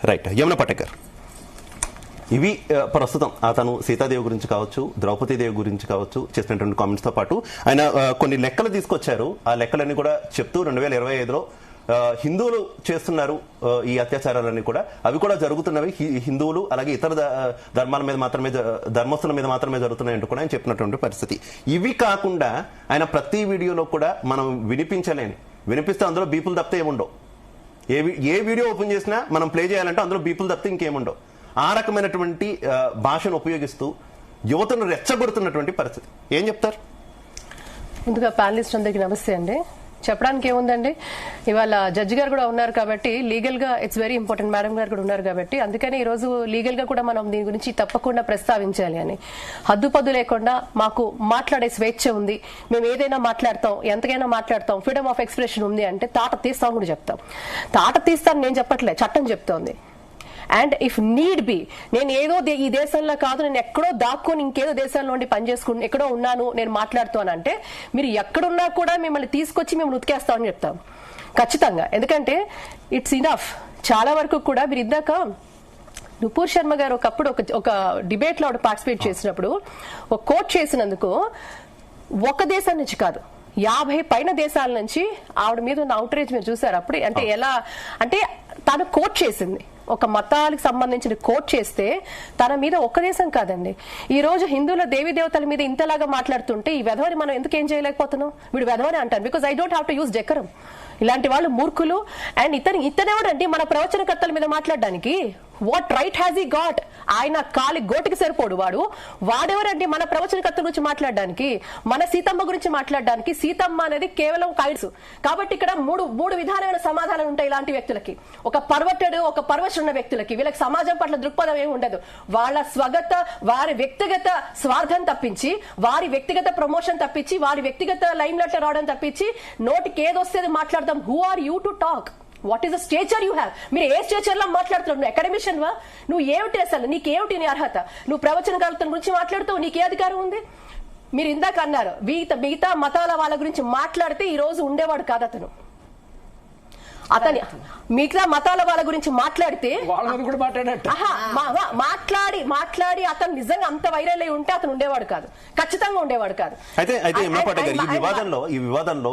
Right Yamuna Patekar, ఇవి ప్రస్తుతం అతను సీతాదేవి గురించి కావచ్చు, ద్రౌపదీదేవి గురించి కావచ్చు చేసినటువంటి కామెంట్స్తో పాటు ఆయన కొన్ని లెక్కలు తీసుకొచ్చారు. ఆ లెక్కలన్నీ కూడా చెప్తూ 2025లో హిందువులు చేస్తున్నారు ఈ అత్యాచారాలన్నీ కూడా, అవి కూడా జరుగుతున్నవి హిందువులు అలాగే ఇతర ధర్మాల మీద మాత్రమే, ధర్మస్తుల మీద మాత్రమే జరుగుతున్నాయంటూ కూడా ఆయన చెప్పినటువంటి పరిస్థితి. ఇవి కాకుండా ఆయన ప్రతి వీడియోలో కూడా మనం వినిపిస్తే అందులో బీపులు తప్పితే ఏముండవు. ఏ వీడియో ఓపెన్ చేసినా మనం ప్లే చేయాలంటే అందులో బీపులు తప్పితే ఇంకేముండవు. ఆ రకమైనటువంటి భాషను ఉపయోగిస్తూ యువతను రెచ్చగొడుతున్నటువంటి పరిస్థితి. ఏం చెప్తారు? ముందుగా ప్యానలిస్ట్ అందరికీ నమస్తే అండి. చెప్పడానికి ఏముందండి, ఇవాళ జడ్జి గారు కూడా ఉన్నారు కాబట్టి లీగల్ గా ఇట్స్ వెరీ ఇంపార్టెంట్, మేడం గారు కూడా ఉన్నారు కాబట్టి అందుకని ఈ రోజు లీగల్ గా కూడా మనం దీని గురించి తప్పకుండా ప్రస్తావించాలి అని. హద్దుపద్దు లేకుండా మాకు మాట్లాడే స్వేచ్ఛ ఉంది, మేము ఏదైనా మాట్లాడతాం, ఎంతకైనా మాట్లాడతాం, ఫ్రీడమ్ ఆఫ్ ఎక్స్ప్రెషన్ ఉంది అంటే తాట తీస్తాం కూడా చెప్తాం. తాట తీస్తాను నేను చెప్పట్లే, చట్టం చెప్తోంది. అండ్ ఇఫ్ నీడ్ బి, నేను ఏదో ఈ దేశంలో కాదు, నేను ఎక్కడో దాక్కొని ఇంకేదో దేశంలో ఉండి పనిచేసుకుని ఎక్కడో ఉన్నాను నేను మాట్లాడుతానంటే మీరు ఎక్కడున్నా కూడా మిమ్మల్ని తీసుకొచ్చి మేము ఉతికేస్తామని చెప్తాం ఖచ్చితంగా. ఎందుకంటే ఇట్స్ ఇనఫ్. చాలా వరకు కూడా మీరు ఇందాక నుపూర్ శర్మ గారు ఒకప్పుడు ఒక డిబేట్ లో పార్టిసిపేట్ చేసినప్పుడు ఒక కోట్ చేసినందుకు ఒక దేశం నుంచి కాదు 50 పైన దేశాల నుంచి ఆవిడ మీద ఉన్న అవుట్రేజ్ మీరు చూసారు. అప్పుడు అంటే ఎలా అంటే తను కోట్ చేసింది, ఒక మతాలకు సంబంధించిన కోట్ చేస్తే తన మీద ఒక దేశం కాదండి, ఈ రోజు హిందువుల దేవీ దేవతల మీద ఇంతలాగా మాట్లాడుతుంటే ఈ వెధవని మనం ఎందుకు ఏం చేయలేకపోతున్నాం? వీడు వెధవని అంటాను because I don't have to use decorum. ఇలాంటి వాళ్ళు మూర్ఖులు. అండ్ ఇతనెవడండి మన ప్రవచనకర్తల మీద మాట్లాడడానికి? వాట్ రైట్ హ్యాస్ ఈ గాట్? ఆయన కాలి గోటికి సరిపోడు వాడెవరండి మన ప్రవచనకర్తల గురించి మాట్లాడడానికి, మన సీతమ్మ గురించి మాట్లాడడానికి? సీతమ్మ అనేది కేవలం కైడ్స్. కాబట్టి ఇక్కడ మూడు విధానమైన సమాధానాలు ఉంటాయి ఇలాంటి వ్యక్తులకి. ఒక పర్వటెడ్, ఒక పర్వశ ఉన్న వ్యక్తులకి వీళ్ళకి సమాజం పట్ల దృక్పథం ఏమి ఉండదు. వాళ్ళ వారి వ్యక్తిగత స్వార్థం తప్పించి, వారి వ్యక్తిగత ప్రమోషన్ తప్పించి, వారి వ్యక్తిగత లైమ్ లైట్ రావడం తప్పించి నోటికి ఏదొస్తే మాట్లాడదాం. Who are you to talk? What is the stature you have? మీరు ఏ స్టేచర్ లో మాట్లాడుతున్నావు? నువ్వు అకాడమిషియన్ వా? నువ్వు ఏమిటి అసలు? నీకేమిటి నీ అర్హత? నువ్వు ప్రవచనకారుల గురించి మాట్లాడుతావు, నీకే అధికారం ఉంది? మీరు ఇందాక అన్నారు మిగతా మతాల వాళ్ళ గురించి మాట్లాడితే ఈ రోజు ఉండేవాడు కాదు అతని మిగతా మతాల వాళ్ళ గురించి మాట్లాడితే మాట్లాడి అతను నిజంగా అంత వైరల్ అయి ఉంటే అతను ఉండేవాడు కాదు, ఖచ్చితంగా ఉండేవాడు కాదు. ఈ వివాదంలో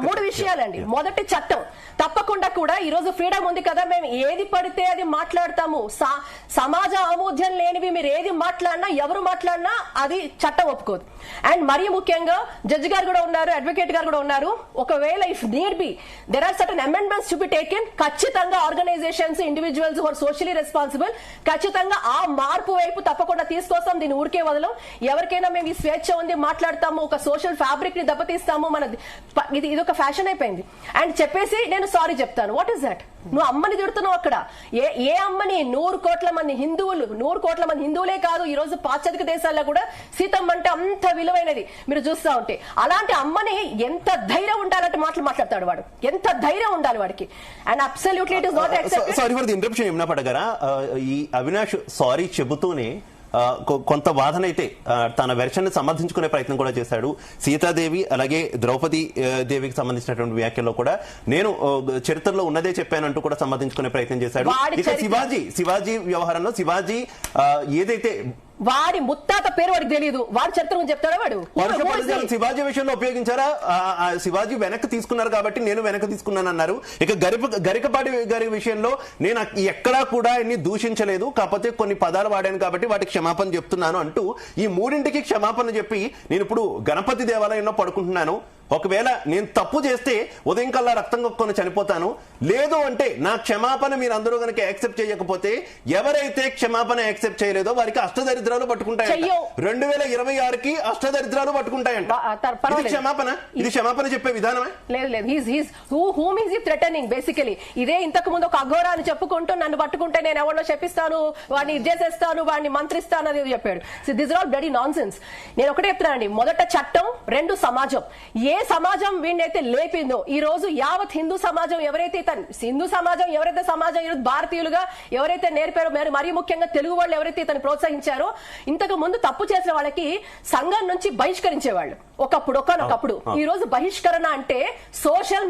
3 విషయాలండి. మొదటి, చట్టం తప్పకుండా కూడా ఈ రోజు ఫ్రీడమ్ ఉంది కదా, మేము ఏది పడితే అది మాట్లాడతాము. సమాజ ఆమోద్యం లేనివి మీరు ఏది మాట్లాడినా, ఎవరు మాట్లాడినా అది చట్టం ఒప్పుకోదు. అండ్ మరీ ముఖ్యంగా జడ్జి గారు కూడా ఉన్నారు, అడ్వకేట్ గారు కూడా ఉన్నారు. ఒకవేళ if need be there are certain amendments to be taken. ఖచ్చితంగా organisations, individuals who are socially responsible ఖచ్చితంగా ఆ మార్పు వైపు తప్పకుండా తీసుకొస్తాం. దీన్ని ఊరికే వదలం. ఎవరికైనా మేము ఈ స్వేచ్ఛ ఉంది మాట్లాడతాము, ఒక సోషల్ ఫ్యాబ్రిక్ ని దెబ్బతీస్తాము, ఇది ఒక ఫ్యాషన్ అయిపోయింది అండ్ చెప్పేసి నేను సారీ చెప్తాను. What is that? నువ్వు అమ్మని తిడుతున్నావు అక్కడ. ఏ అమ్మని? 100 కోట్ల మంది హిందువులే కాదు, ఈ రోజు పాశ్చాత్య దేశాల్లో కూడా సీతమ్మ అంటే అంత విలువైనది మీరు చూస్తా ఉంటే. అలాంటి అమ్మని ఎంత ధైర్యం ఉండాలంటే మాట్లాడతాడు వాడు, ఎంత ధైర్యం ఉండాలి వాడికి. And absolutely it is not accepted. Sorry for the interruption Yamuna Patekar. ఈ అవినాష్ సారీ చెబుతూనే కొంత వాదనైతే తన వెర్షన్ ని సమర్థించుకునే ప్రయత్నం కూడా చేశాడు. సీతాదేవి అలాగే ద్రౌపది దేవికి సంబంధించినటువంటి వ్యాఖ్యల్లో కూడా నేను చరిత్రలో ఉన్నదే చెప్పానంటూ కూడా సమర్థించుకునే ప్రయత్నం చేశాడు. ఇక శివాజీ వ్యవహారంలో శివాజీ ఏదైతే వాడి ముత్తాత పేరు వాడికి తెలియదు, వాడి చరిత్ర చెప్తాడా వాడు? శివాజీ విషయంలో ఉపయోగించారా? శివాజీ వెనక్కి తీసుకున్నారు కాబట్టి నేను వెనక్కి తీసుకున్నాను అన్నారు. ఇక గరికపాటి గారి విషయంలో నేను ఎక్కడా కూడా ఇన్ని దూషించలేదు, కాకపోతే కొన్ని పదాలు వాడాను కాబట్టి వాటికి క్షమాపణ చెప్తున్నాను అంటూ ఈ 3ంటికి క్షమాపణ చెప్పి నేను ఇప్పుడు గణపతి దేవాలయంలో పడుకుంటున్నాను. ఒకవేళ నేను తప్పు చేస్తే ఉదయం కల్లా రక్తం కొట్టుకొని చనిపోతాను, లేదు అంటే నా క్షమాపణ మీరు అందరూ కనుక యాక్సెప్ట్ చేయకపోతే ఎవరైతే క్షమాపణ యాక్సెప్ట్ చేయలేదో వారికి అష్టదరిద్రాలు పట్టుకుంటాయంట. 2026కి అష్టదరిద్రాలు పట్టుకుంటాయంట. ఇది క్షమాపణ చెప్పే విధానమే లేదు. బేసికలీ ఇదే ఇంతకు ముందు ఒక అఘోరా అని చెప్పుకుంటూ నన్ను పట్టుకుంటే నేను ఎవరినో చెప్పిస్తాను, వాడిని ఇది చేసేస్తాను, వాడిని మంత్రిస్తాను అనేది చెప్పాడు. This are bloody nonsense. నేను ఒకటే చెప్తున్నానండి, మొదట చట్టం, 2 సమాజం. ఏ సమాజం వీడినైతే లేపిందో ఈ రోజు యావత్ హిందూ సమాజం ఎవరైతే సమాజం ఈరోజు భారతీయులుగా ఎవరైతే నేర్పారో మరీ ముఖ్యంగా తెలుగు వాళ్ళు ఎవరైతే ఇతను ప్రోత్సహించారో ఇంతకు ముందు తప్పు చేసిన వాళ్ళకి సంఘం నుంచి బహిష్కరించేవాళ్ళు ఒకనొకప్పుడు. ఈ రోజు బహిష్కరణ అంటే సోషల్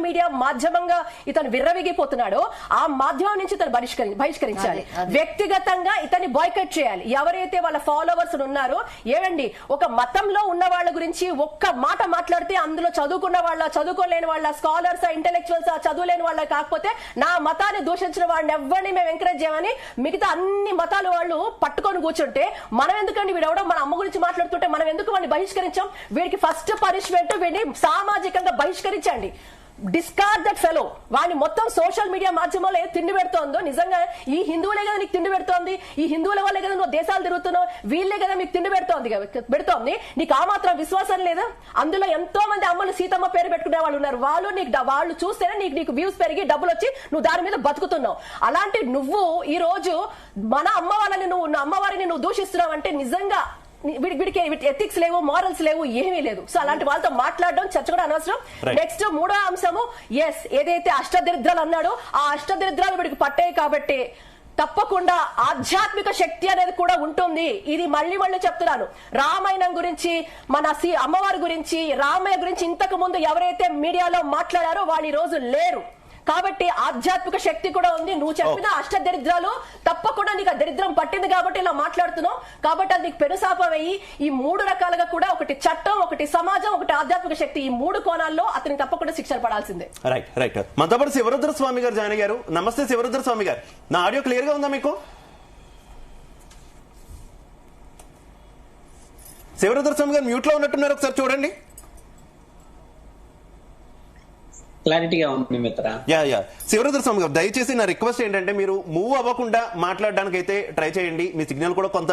మీడియా మాధ్యమంగా ఇతను విర్రవిగిపోతున్నాడో ఆ మాధ్యమం నుంచి ఇతను బహిష్కరించాలి. వ్యక్తిగతంగా ఇతన్ని బాయ్కట్ చేయాలి. ఎవరైతే వాళ్ళ ఫాలోవర్స్ ఉన్నారో ఏమండి, ఒక మతంలో ఉన్న వాళ్ళ గురించి ఒక్క మాట మాట్లాడితే అందులో చదువుకున్న వాళ్ళ, చదువుకోలేని వాళ్ళ, స్కాలర్స్, ఇంటెలెక్చువల్స్, చదువులేని వాళ్ళ, కాకపోతే నా మతాన్ని దూషించిన వాళ్ళని ఎవరిని మేము ఎంకరేజ్ చేయమని మిగతా అన్ని మతాలు వాళ్ళు పట్టుకొని కూర్చుంటే మనం ఎందుకండి వీడెవడో మన అమ్మ గురించి మాట్లాడుతుంటే మనం ఎందుకు వాడిని బహిష్కరించాం? వీడికి ఫస్ట్ పనిష్మెంట్ వీడిని సామాజికంగా బహిష్కరించండి. Discard that fellow. వాడిని మొత్తం సోషల్ మీడియా మాధ్యమాల్లో తిండి పెడుతోందో నిజంగా ఈ హిందువులే కదా నీకు తిండి పెడుతోంది, ఈ హిందువుల వల్లే కదా నువ్వు దేశాలు తిరుగుతున్నావు, వీళ్ళే కదా మీకు తిండి పెడుతోంది. నీకు ఆ మాత్రం విశ్వాసం లేదా? అందులో ఎంతో మంది అమ్మలు సీతమ్మ పేరు పెట్టుకునే వాళ్ళు ఉన్నారు. వాళ్ళు చూస్తేనే నీకు వ్యూస్ పెరిగి డబ్బులు వచ్చి నువ్వు దాని మీద బతుకుతున్నావు. అలాంటి నువ్వు ఈ రోజు మన అమ్మవారిని నువ్వు దూషిస్తున్నావు అంటే నిజంగా వీడికి ఎథిక్స్ లేవు, మారల్స్ లేవు, ఏమీ లేదు. సో అలాంటి వాళ్ళతో మాట్లాడడం, చర్చ కూడా అనవసరం. నెక్స్ట్ మూడో అంశము, ఏదైతే అష్టదరిద్రాలు అన్నాడో ఆ అష్టదరిద్రాలు వీడికి పట్టాయి కాబట్టి తప్పకుండా ఆధ్యాత్మిక శక్తి అనేది కూడా ఉంటుంది. ఇది మళ్ళీ చెప్తున్నాను. రామాయణం గురించి, మన అమ్మవారి గురించి, రామయ్య గురించి ఇంతకు ముందు ఎవరైతే మీడియాలో మాట్లాడారో వాళ్ళు ఈ రోజు లేరు. కాబట్టి ఆధ్యాత్మిక శక్తి కూడా ఉంది. నువ్వు చెప్పిన అష్టదరిద్రాలు తప్పకుండా నీకు ఆ దరిద్రం పట్టింది కాబట్టి ఇలా మాట్లాడుతున్నావు. కాబట్టి అది నీకు పెనుశాపం అయ్యి ఈ మూడు రకాలుగా కూడా, ఒకటి చట్టం, ఒకటి సమాజం, ఒకటి ఆధ్యాత్మిక శక్తి, ఈ మూడు కోణాల్లో అతనికి తప్పకుండా శిక్షణ పడాల్సిందే. రైట్. మనతో పాటు శివరుద్ర స్వామి గారు జాయిన్ అయ్యారు. నమస్తే శివరుద్ర స్వామి గారు, నా ఆడియో క్లియర్ గా ఉందా మీకు? శివరుద్ర స్వామి గారు మ్యూట్ లో ఉన్నట్టున్నారు, ఒకసారి చూడండి. క్లారిటీగా ఉంది మిత్ర. శివరుద్ర స్వామి గారు, దయచేసి నా రిక్వెస్ట్ ఏంటంటే మీరు మూవ్ అవ్వకుండా మాట్లాడడానికి అయితే ట్రై చేయండి. మీ సిగ్నల్ కూడా కొంత